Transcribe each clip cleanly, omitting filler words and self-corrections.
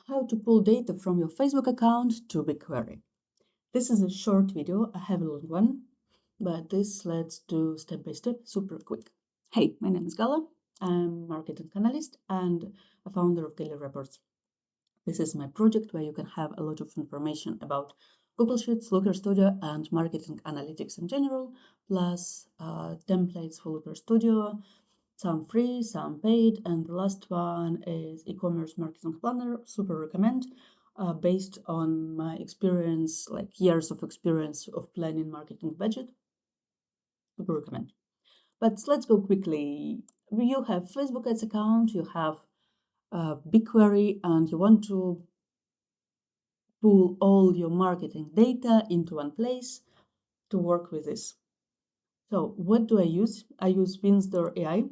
How to pull data from your Facebook account to BigQuery. This is a short video, I have a long one, but let's do step by step, super quick. Hey, my name is Gala, I'm a marketing analyst and a founder of Daily Reports. This is my project where you can have a lot of information about Google Sheets, Looker Studio, and marketing analytics in general, plus templates for Looker Studio, some free, some paid, and the last one is eCommerce marketing planner. Super recommend, based on my experience, like years of experience of planning marketing budget. Super recommend. But let's go quickly. You have Facebook ads account, you have BigQuery, and you want to pull all your marketing data into one place to work with this. So what do I use? I use Windsor.ai.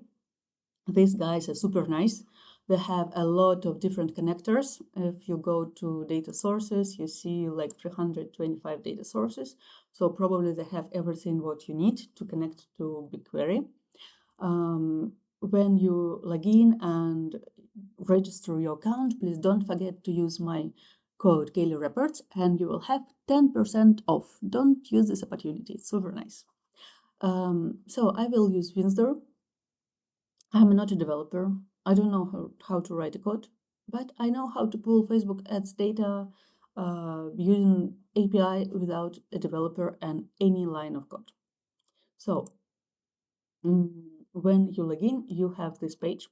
These guys are super nice. They have a lot of different connectors. If you go to data sources, you see like 325 data sources. So probably they have everything what you need to connect to BigQuery. When you log in and register your account, please don't forget to use my code Daily Reports and you will have 10% off. Don't use this opportunity. It's super nice. So I will use Windsor. I'm not a developer. I don't know how to write a code, but I know how to pull Facebook ads data using API without a developer and any line of code. So when you log in, you have this page.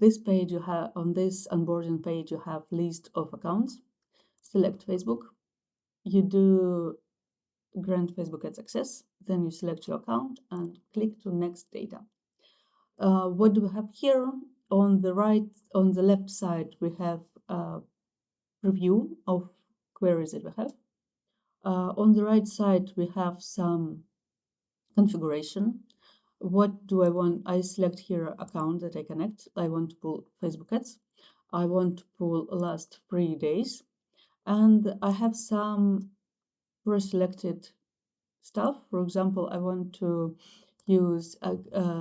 This page you have on this onboarding page, you have list of accounts. Select Facebook. You do grant Facebook ads access. Then you select your account and click to next data. What do we have here? On the left side, we have a review of queries that we have. On the right side, we have some configuration. What do I want? I select here account that I connect. I want to pull Facebook ads. I want to pull last 3 days. And I have some pre-selected stuff. For example, I want to use a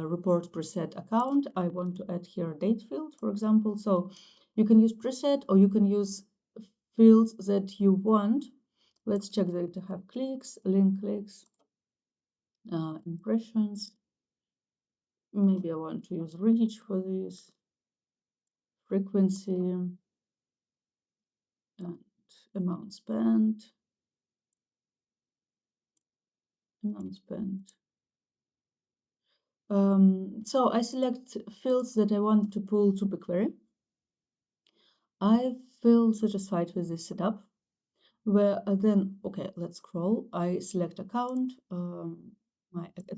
report preset account. I want to add here a date field, for example. So you can use preset or you can use fields that you want. Let's check that I have clicks, link clicks, impressions. Maybe I want to use reach for this, frequency, and amount spent. So I select fields that I want to pull to BigQuery. I feel satisfied with this setup. Where then, okay, let's scroll. I select account.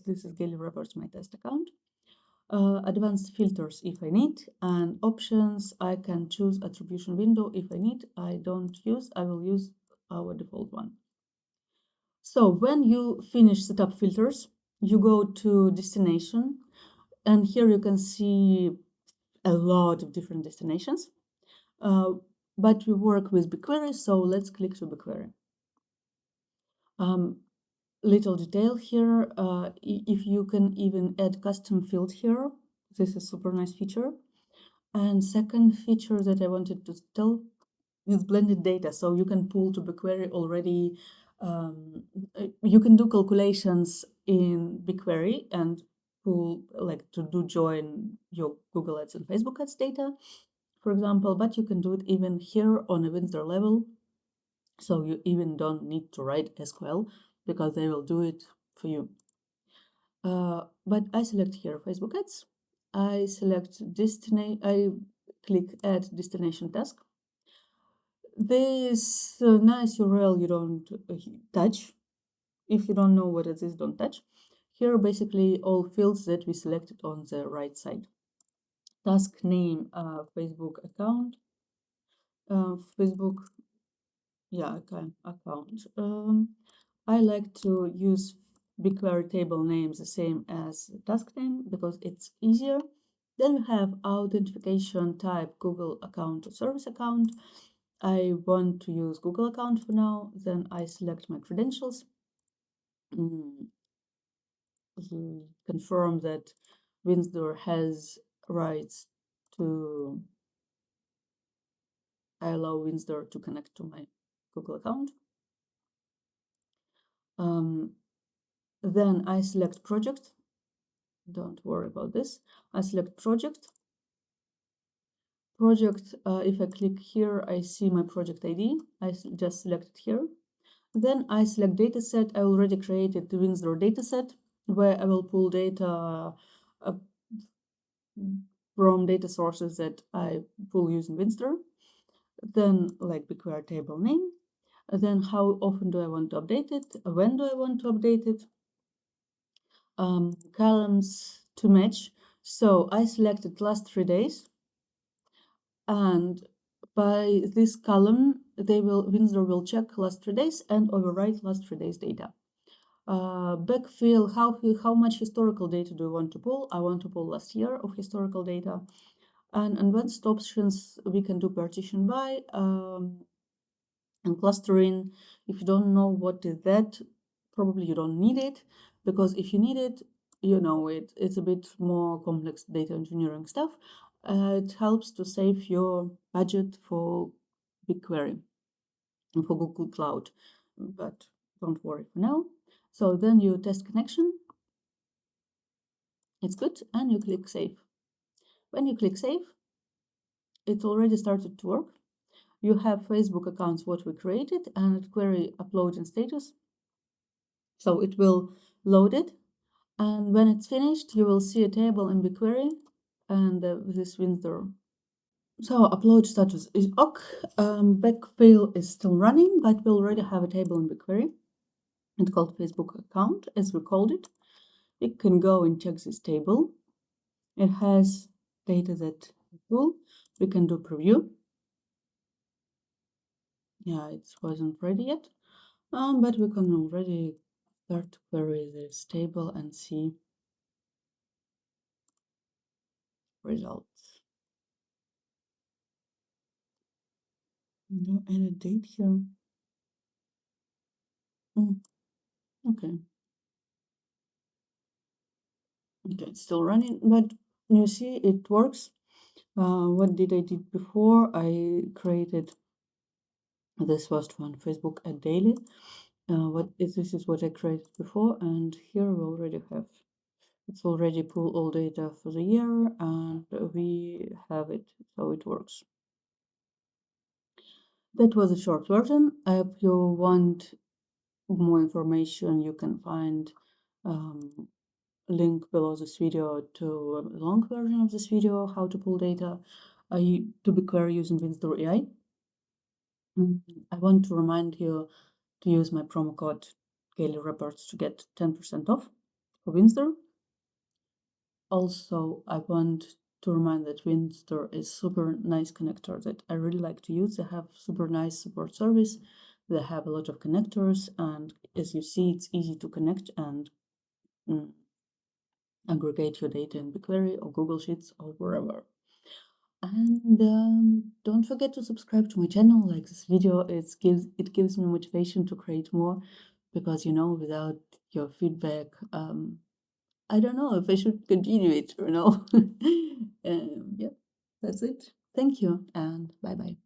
This is Daily Reports, my test account. Advanced filters if I need, and options. I can choose attribution window if I need. I don't use. I will use our default one. So when you finish setup filters, you go to destination, and here you can see a lot of different destinations. But we work with BigQuery, so let's click to BigQuery. Little detail here, if you can even add custom field here, this is super nice feature. And second feature that I wanted to tell is blended data. So you can pull to BigQuery already. You can do calculations in BigQuery and pull, like to do join your Google Ads and Facebook Ads data, for example, but you can do it even here on a Windsor level. So you even don't need to write SQL because they will do it for you. But I select here Facebook ads. I select destination. I click add destination task. This nice URL you don't touch. If you don't know what it is, don't touch. Here basically all fields that we selected on the right side. Task name, Facebook account. Facebook, yeah, account. I like to use BigQuery table names the same as task name because it's easier. Then we have authentication type Google account or service account. I want to use Google account for now. Then I select my credentials. Confirm that Windsor has rights to I allow Windsor to connect to my Google account. Then I select project. Don't worry about this. I select project. If I click here, I see my project ID. I just select it here. Then I select dataset. I already created the Windsor dataset where I will pull data from data sources that I pull using Windsor. Then like BigQuery table name. Then how often do I want to update it? When do I want to update it? Columns to match. So I selected last 3 days, and by this column, Windsor will check last 3 days and overwrite last 3 days data. Backfill, how much historical data do I want to pull? I want to pull last year of historical data. And advanced options, we can do partition by and clustering. If you don't know what is that, probably you don't need it, because if you need it, you know it. It's a bit more complex data engineering stuff. It helps to save your budget for BigQuery and for Google Cloud, but don't worry for now. So then you test connection. It's good, and you click save. When you click save, it already started to work. You have Facebook accounts what we created and query upload and status. So it will load it, and when it's finished, you will see a table in BigQuery and this Windsor. So upload status is OK. Backfill is still running, but we already have a table in BigQuery. It's called Facebook account, as we called it. You can go and check this table. It has data that we pull. We can do preview. Yeah, it wasn't ready yet, but we can already start to query this table and see results. No edit date here. Okay. Okay, it's still running, but you see it works. What did I did before? I created this first one, Facebook ad daily. This is what I created before, and here we already have. It's already pull all data for the year, and we have it, so it works. That was a short version. If you want more information, you can find link below this video to a long version of this video, how to pull data to BigQuery using Windsor.ai. I want to remind you to use my promo code Gaily Reports to get 10% off for Windsor. Also, I want to remind that Windsor is super nice connector that I really like to use. They have super nice support service. They have a lot of connectors, and as you see, it's easy to connect and aggregate your data in BigQuery or Google Sheets or wherever. And don't forget to subscribe to my channel, like this video. It gives me motivation to create more, because without your feedback, I don't know if I should continue it or no. Yeah, that's it. Thank you, and bye bye.